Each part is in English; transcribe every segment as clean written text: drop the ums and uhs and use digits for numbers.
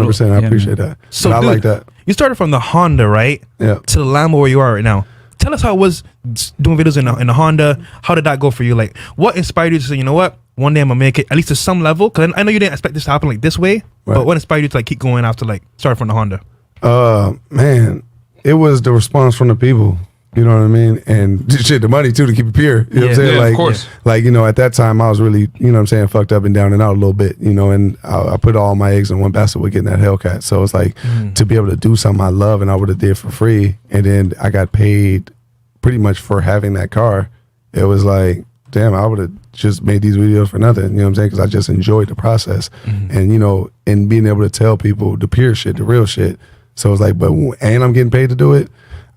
100%. I appreciate that. So I like that. You started from the Honda, right? Yeah. To the Lambo where you are right now. Tell us how it was doing videos in the Honda. How did that go for you? Like, what inspired you to say, you know what? One day I'm gonna make it, at least to some level. Because I know you didn't expect this to happen like this way. Right. But what inspired you to like keep going after like starting from the Honda? Man, it was the response from the people. You know what I mean? And shit, the money too to keep it pure. You know what I'm saying? Yeah, like, of course. Like, you know, at that time I was really, you know what I'm saying, fucked up and down and out a little bit, you know, and I put all my eggs in one basket with getting that Hellcat. So it's like to be able to do something I love and I would have did for free. And then I got paid pretty much for having that car. It was like, damn, I would have just made these videos for nothing. You know what I'm saying? Because I just enjoyed the process. And, you know, and being able to tell people the pure shit, the real shit. So it's like, and I'm getting paid to do it.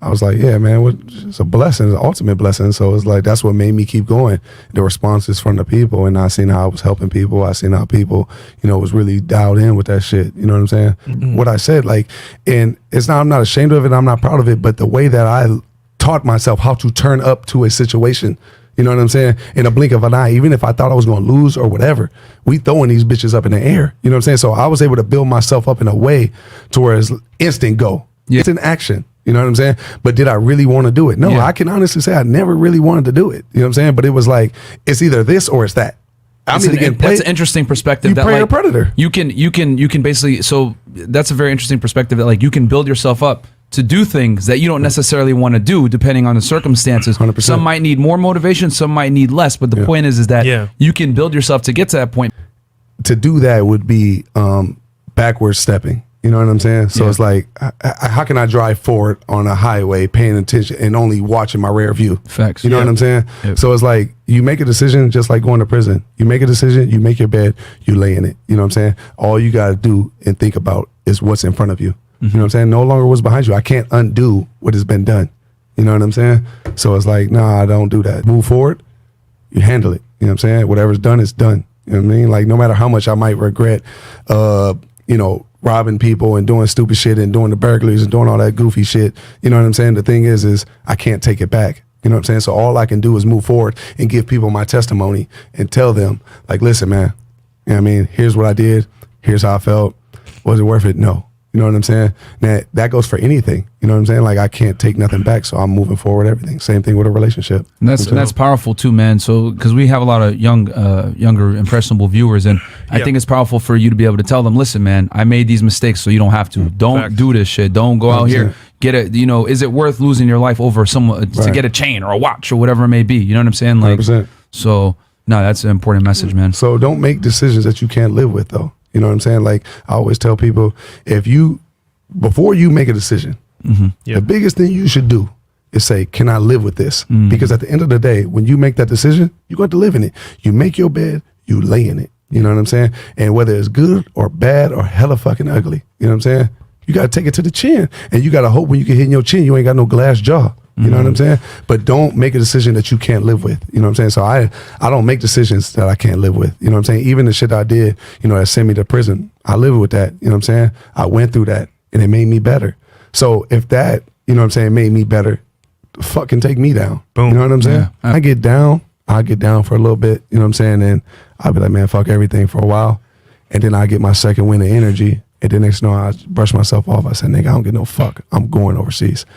I was like, yeah, man, it's a blessing, it's an ultimate blessing. So it's like, that's what made me keep going. The responses from the people, and I seen how I was helping people. I seen how people, you know, was really dialed in with that shit. You know what I'm saying? What I said, like, and it's not, I'm not ashamed of it. I'm not proud of it, but the way that I taught myself how to turn up to a situation, you know what I'm saying? In a blink of an eye, even if I thought I was going to lose or whatever, we throwing these bitches up in the air. You know what I'm saying? So I was able to build myself up in a way to where it's instant go. Yeah. It's an action. You know what I'm saying? But did I really want to do it? No, yeah. I can honestly say I never really wanted to do it. You know what I'm saying? But it was like, it's either this or it's that. That's an interesting perspective. You that prey like, or predator. You can basically, so that's a very interesting perspective that like you can build yourself up to do things that you don't necessarily want to do depending on the circumstances. 100%. Some might need more motivation, some might need less. But the point is that you can build yourself to get to that point. To do that would be backwards stepping. You know what I'm saying? So it's like, how can I drive forward on a highway paying attention and only watching my rear view? Facts. You know what I'm saying? Yep. So it's like, you make a decision just like going to prison. You make a decision, you make your bed, you lay in it. You know what I'm saying? All you got to do and think about is what's in front of you. You know what I'm saying? No longer what's behind you. I can't undo what has been done. You know what I'm saying? So it's like, nah, I don't do that. Move forward, you handle it. You know what I'm saying? Whatever's done is done. You know what I mean? Like, no matter how much I might regret, you know, robbing people and doing stupid shit and doing the burglaries and doing all that goofy shit. You know what I'm saying? The thing is I can't take it back. You know what I'm saying? So all I can do is move forward and give people my testimony and tell them, like, listen, man, you know what I mean? Here's what I did. Here's how I felt. Was it worth it? No. You know what I'm saying? Now, that goes for anything. You know what I'm saying? Like, I can't take nothing back, so I'm moving forward everything. Same thing with a relationship. And that's powerful too, man. So, because we have a lot of younger, impressionable viewers, and I think it's powerful for you to be able to tell them, listen, man, I made these mistakes, so you don't have to. Don't do this shit. Don't go out here, get it. You know, is it worth losing your life over someone to get a chain or a watch or whatever it may be? You know what I'm saying? Like, 100%. So, no, that's an important message, man. So don't make decisions that you can't live with, though. You know what I'm saying? Like, I always tell people, before you make a decision, the biggest thing you should do is say, can I live with this? Because at the end of the day, when you make that decision, you're going to live in it. You make your bed, you lay in it. You know what I'm saying? And whether it's good or bad or hella fucking ugly, you know what I'm saying? You got to take it to the chin. And you got to hope when you get hit in your chin, you ain't got no glass jaw. You know what I'm saying? But don't make a decision that you can't live with. You know what I'm saying? So I don't make decisions that I can't live with. You know what I'm saying? Even the shit I did, you know, that sent me to prison, I live with that. You know what I'm saying? I went through that and it made me better. So if that, you know what I'm saying, made me better, fucking take me down. Boom. You know what I'm saying? I get down for a little bit, you know what I'm saying? And I'll be like, man, fuck everything for a while. And then I get my second wind of energy. And then next thing you know, I brush myself off. I said, nigga, I don't get no fuck. I'm going overseas.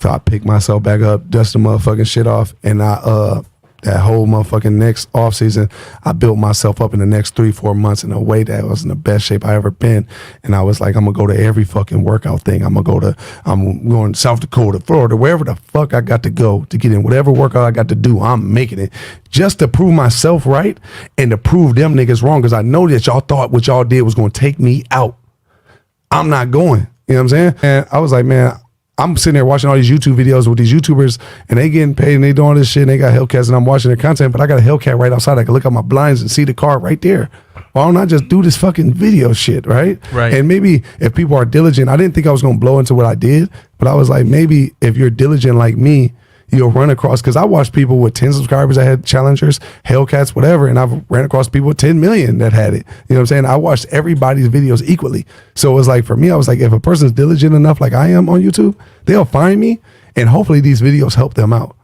So I pick myself back up, dust the motherfucking shit off, and that whole motherfucking next off season, I built myself up in the next 3-4 months in a way that was in the best shape I ever been. And I was like, I'm gonna go to every fucking workout thing. I'm going to South Dakota, Florida, wherever the fuck I got to go to get in whatever workout I got to do. I'm making it just to prove myself right and to prove them niggas wrong, because I know that y'all thought what y'all did was gonna take me out. I'm not going. You know what I'm saying? And I was like, man, I'm sitting there watching all these YouTube videos with these YouTubers, and they getting paid and they doing all this shit, and they got Hellcats, and I'm watching their content, but I got a Hellcat right outside. I can look out my blinds and see the car right there. Why don't I just do this fucking video shit, right? And maybe if people are diligent, I didn't think I was going to blow into what I did, but I was like, maybe if you're diligent like me, you'll run across, because I watched people with 10 subscribers that had Challengers, Hellcats, whatever, and I've ran across people with 10 million that had it. You know what I'm saying? I watched everybody's videos equally. So it was like, for me, I was like, if a person's diligent enough like I am on YouTube, they'll find me, and hopefully these videos help them out.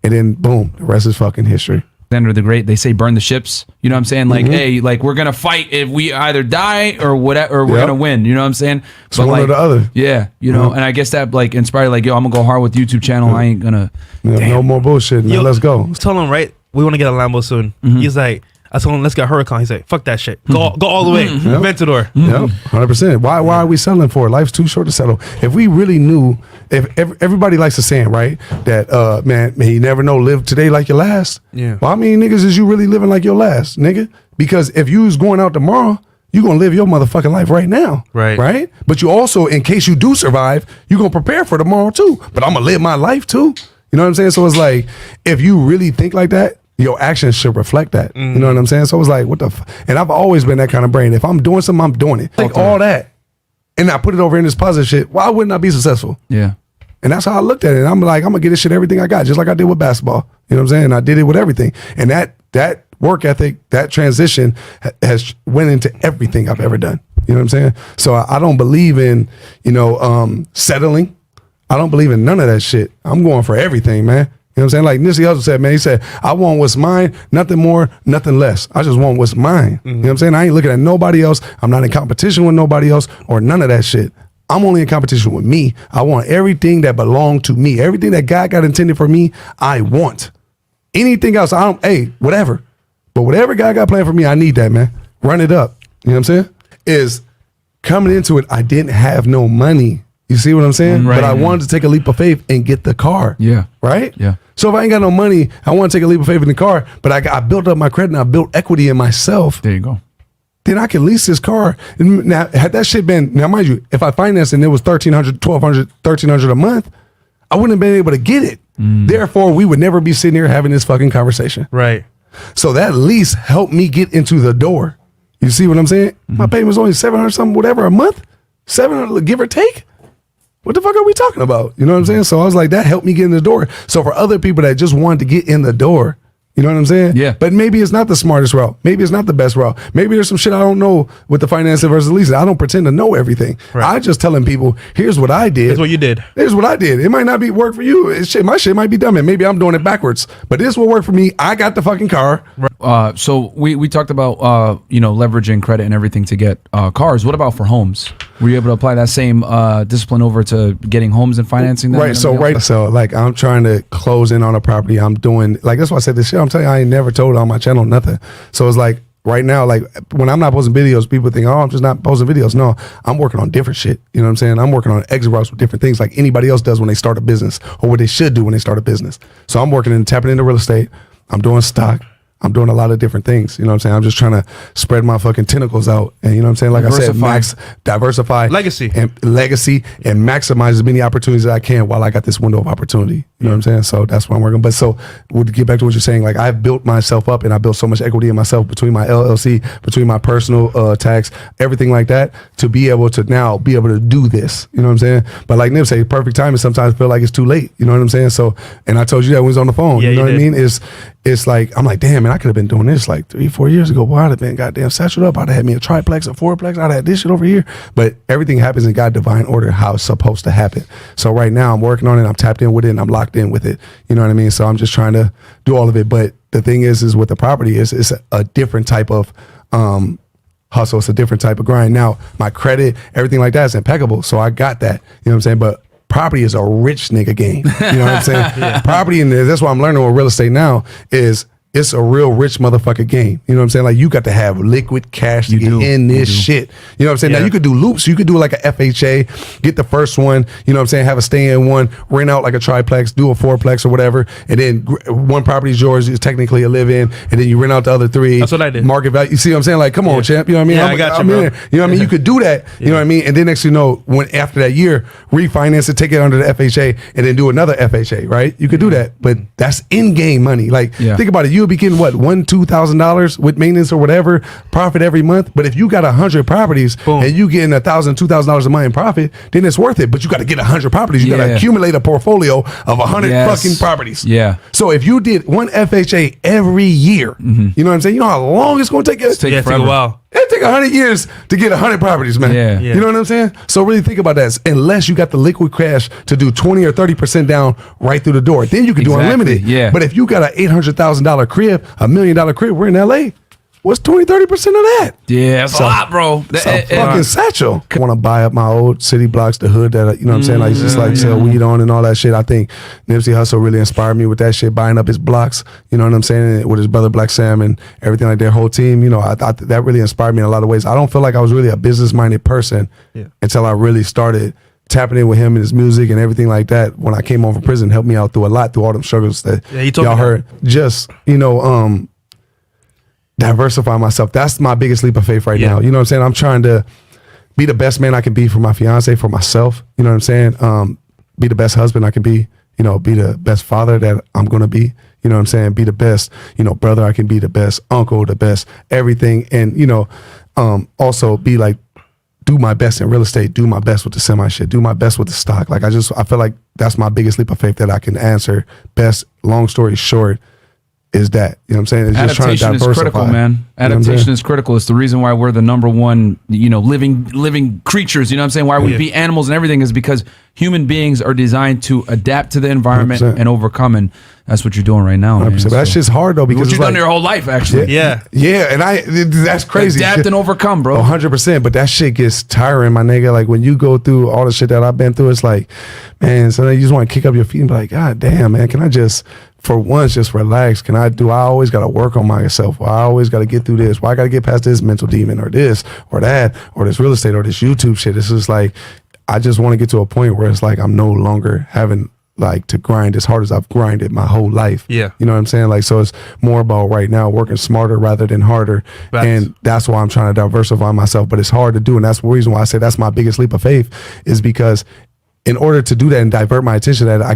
And then boom, the rest is fucking history. Alexander the Great, they say burn the ships. You know what I'm saying? Like, hey, like we're gonna fight if we either die or whatever, or we're gonna win. You know what I'm saying? So one or the other. Yeah, you know, and I guess that like inspired, like, yo, I'm gonna go hard with YouTube channel. I ain't gonna. No more bullshit. Man. Let's go. Tell him, right? We want to get a Lambo soon. He's like, I told him, let's get a Huracan. He's like, fuck that shit. Go all the way. Aventador. Yep, 100%. Why are we settling for it? Life's too short to settle. If we really knew, if everybody likes the saying, right? That, man, you never know, live today like your last. Yeah. Well, how many niggas is you really living like your last, nigga? Because if you was going out tomorrow, you going to live your motherfucking life right now. Right? But you also, in case you do survive, you going to prepare for tomorrow too. But I'm going to live my life too. You know what I'm saying? So it's like, if you really think like that, your actions should reflect that. You know what I'm saying? So it's like, what the and I've always been that kind of brain. If I'm doing something, I'm doing it. Like all that. And I put it over in this positive shit. Why wouldn't I be successful? Yeah. And that's how I looked at it. I'm like, I'm gonna get this shit everything I got, just like I did with basketball. You know what I'm saying? I did it with everything. And that work ethic, that transition has went into everything I've ever done. You know what I'm saying? So I don't believe in, settling. I don't believe in none of that shit. I'm going for everything, man. You know what I'm saying? Like Nipsey Hussle said, man, he said, I want what's mine, nothing more, nothing less. I just want what's mine. You know what I'm saying? I ain't looking at nobody else. I'm not in competition with nobody else or none of that shit. I'm only in competition with me. I want everything that belonged to me. Everything that God got intended for me, I want. Anything else, whatever. But whatever God got planned for me, I need that, man. Run it up. You know what I'm saying? Is coming into it, I didn't have no money. You see what I'm saying? Right. But I wanted to take a leap of faith and get the car. Yeah. Right? Yeah. So if I ain't got no money, I want to take a leap of faith in the car, but I built up my credit and I built equity in myself. There you go. Then I can lease this car. And now, had that shit been, now mind you, if I financed and it was $1,300, $1,200, $1,300 a month, I wouldn't have been able to get it. Therefore, we would never be sitting here having this fucking conversation. Right. So that lease helped me get into the door. You see what I'm saying? My payment was only $700 something, whatever, a month. $700, give or take. What the fuck are we talking about? You know what I'm saying? So I was like, that helped me get in the door. So for other people that just wanted to get in the door, you know what I'm saying? Yeah. But maybe it's not the smartest route. Maybe it's not the best route. Maybe there's some shit I don't know with the financing versus leasing. I don't pretend to know everything. Right. I just telling people, here's what I did. Here's what you did. Here's what I did. It might not be work for you. My shit might be dumb, and maybe I'm doing it backwards. But this will work for me. I got the fucking car. So we talked about leveraging credit and everything to get cars. What about for homes? Were you able to apply that same discipline over to getting homes and financing them? Right. So like I'm trying to close in on a property. I'm doing that's why I said this shit. I'm telling you, I ain't never told on my channel nothing. So it's like right now, like when I'm not posting videos, people think, oh, I'm just not posting videos. No, I'm working on different shit. You know what I'm saying? I'm working on exit routes with different things like anybody else does when they start a business or what they should do when they start a business. So I'm working and tapping into real estate. I'm doing stock. I'm doing a lot of different things. You know what I'm saying? I'm just trying to spread my fucking tentacles out. And you know what I'm saying? Like I said, diversify. Legacy. And maximize as many opportunities as I can while I got this window of opportunity. You know what I'm saying? So that's what I'm working. But so we'll get back to what you're saying. Like I've built myself up and I built so much equity in myself between my LLC, between my personal tax, everything like that, to be able to now be able to do this. You know what I'm saying? But like Nip say, perfect timing sometimes feel like it's too late. You know what I'm saying? So, and I told you that when we was on the phone. Yeah, you know what I mean? It's like, I'm like, damn, man, I could have been doing this like 3-4 years ago. Boy, I'd have been goddamn saturated up. I'd have had me a triplex, a fourplex. I'd have had this shit over here. But everything happens in God's divine order, how it's supposed to happen. So right now I'm working on it. I'm tapped in with it and I'm locked in with it. You know what I mean? So I'm just trying to do all of it. But the thing is with the property, it's a different type of hustle. It's a different type of grind. Now, my credit, everything like that is impeccable. So I got that. You know what I'm saying? But property is a rich nigga game. You know what I'm saying? Yeah. Property, and that's what I'm learning with real estate now, is it's a real rich motherfucker game. You know what I'm saying? Like you got to have liquid cash to get in this shit. You know what I'm saying? Yeah. Now you could do loops. You could do like a FHA, get the first one, you know what I'm saying? Have a stay in one, rent out like a triplex, do a fourplex or whatever. And then one property is yours, is technically a live in. And then you rent out the other three. That's what I did. Market value. You see what I'm saying? Like, come on, champ. You know what I mean? Yeah, I got you, bro. You know what I mean? You could do that. You know what I mean? And then next you know, when after that year, refinance it, take it under the FHA, and then do another FHA, right? You could do that. But that's in-game money. Like, think about it. You'll be getting what, $1,000-$2,000 with maintenance or whatever profit every month. But if you got 100 properties and you getting $1,000-$2,000 a month in profit, then it's worth it. But you got to get 100 properties. You got to accumulate a portfolio of 100 fucking properties. Yeah. So if you did one FHA every year, you know what I'm saying? You know how long it's going to take? Take a while. It take 100 years to get 100 properties, man. Yeah. You know what I'm saying? So really think about that. Unless you got the liquid cash to do 20 or 30% down right through the door, then you can do unlimited. Yeah. But if you got an $800,000 crib, $1 million crib, we're in LA. What's 20, 30% of that? Yeah, that's a lot, bro. It's a fucking satchel. I want to buy up my old city blocks, the hood that, you know what I'm saying? Like, just like sell weed on and all that shit. I think Nipsey Hussle really inspired me with that shit, buying up his blocks, you know what I'm saying? With his brother Black Sam and everything, like their whole team. You know, I thought that really inspired me in a lot of ways. I don't feel like I was really a business-minded person until I really started tapping in with him and his music and everything like that. When I came home from prison, helped me out through a lot, through all them struggles that y'all heard. Just, you know, diversify myself. That's my biggest leap of faith right now. You know what I'm saying? I'm trying to be the best man I can be for my fiance, for myself. You know what I'm saying? Be the best husband I can be. You know, be the best father that I'm going to be. You know what I'm saying? Be the best, you know, brother I can be, the best uncle, the best everything. And, you know, also be like, do my best in real estate, do my best with the semi shit, do my best with the stock. Like, I feel like that's my biggest leap of faith that I can answer best. Long story short, is that, you know what I'm saying? It's just trying to diversify. Adaptation is critical, man. Adaptation is critical. It's the reason why we're the number one, you know, living creatures. You know what I'm saying? Why we beat animals and everything is because human beings are designed to adapt to the environment 100%. And overcome. And that's what you're doing right now. 100%. But that's just hard though, because what you've done your whole life, actually. Yeah. And that's crazy. Adapt and overcome, bro. 100%. But that shit gets tiring, my nigga. Like when you go through all the shit that I've been through, it's like, man, so you just want to kick up your feet and be like, God damn, man, can I just, for once, just relax? I always got to work on myself. I always got to get through this. Why I got to get past this mental demon or this or that or this real estate or this YouTube shit? It's just like, I just want to get to a point where it's like I'm no longer having like to grind as hard as I've grinded my whole life. Yeah. You know what I'm saying? Like, so it's more about right now working smarter rather than harder. And that's why I'm trying to diversify myself, but it's hard to do. And that's the reason why I say that's my biggest leap of faith, is because in order to do that and divert my attention to that, I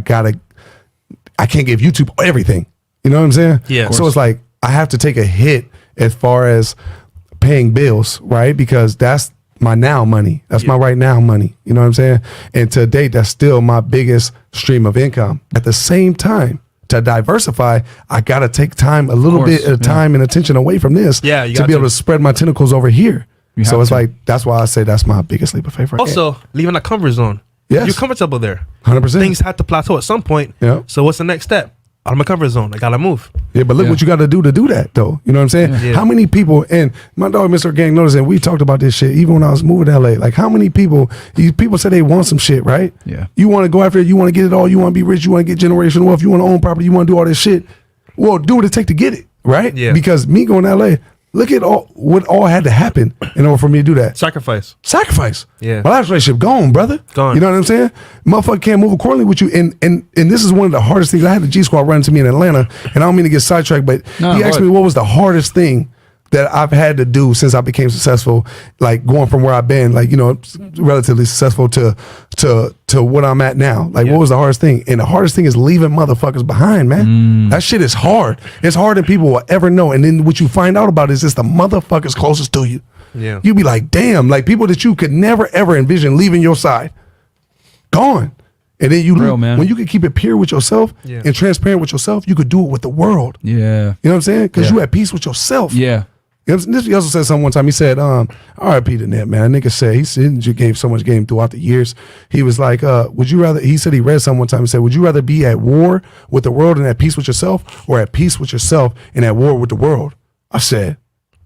can't give YouTube everything. You know what I'm saying? Yeah. So it's like, I have to take a hit as far as paying bills, right? Because that's my now money. That's my right now money. You know what I'm saying? And to date, that's still my biggest stream of income. At the same time, to diversify, I got to take time, a little bit of time and attention away from this to be able to spread my tentacles over here. So it's like, that's why I say that's my biggest leap of faith. Also, leaving that comfort zone. Yes. You're comfortable there. 100%. Things have to plateau at some point. Yeah. So what's the next step? Out of my comfort zone. I gotta move. Yeah, but look what you got to do that, though. You know what I'm saying? Yeah. How many people, and my dog, Mr. Gang, noticed, and we talked about this shit even when I was moving to LA. Like, how many people, these people say they want some shit, right? Yeah. You want to go after it, you want to get it all, you want to be rich, you want to get generational wealth, you want to own property, you want to do all this shit. Well, do what it take to get it, right? Yeah. Because me going to LA, look at what all had to happen in order for me to do that. Sacrifice. Yeah. My last relationship gone, brother. Gone. You know what I'm saying? Motherfucker can't move accordingly with you. And this is one of the hardest things. I had the G Squad run to me in Atlanta, and I don't mean to get sidetracked, but he asked me what was the hardest thing that I've had to do since I became successful, like going from where I've been, like, you know, relatively successful to what I'm at now. Like, what was the hardest thing? And the hardest thing is leaving motherfuckers behind, man. That shit is hard. It's harder than people will ever know. And then what you find out about is it's the motherfuckers closest to you. Yeah. You be like, damn, like people that you could never ever envision leaving your side, gone. And then when you can keep it pure with yourself and transparent with yourself, you could do it with the world. Yeah. You know what I'm saying? Because you at peace with yourself. Yeah. You know, he also said something one time. He said, R.I.P. to Nip, man. A nigga said, he gave so much game throughout the years. He was like, would you rather, he said he read something one time and said, would you rather be at war with the world and at peace with yourself, or at peace with yourself and at war with the world? I said,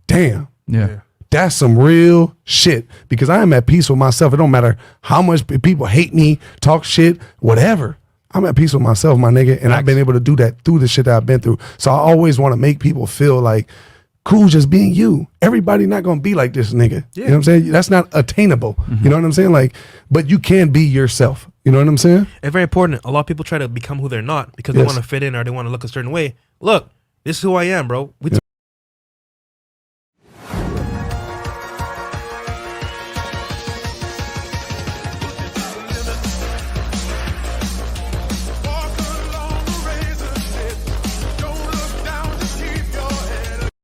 damn. Yeah. That's some real shit, because I am at peace with myself. It don't matter how much people hate me, talk shit, whatever. I'm at peace with myself, my nigga. And I've been able to do that through the shit that I've been through. So I always want to make people feel like, cool just being you. Everybody not gonna be like this nigga. You know what I'm saying? That's not attainable. You know what I'm saying? Like, but you can be yourself. You know what I'm saying? It's very important. A lot of people try to become who they're not because they want to fit in or they want to look a certain way. Look, this is who I am, bro.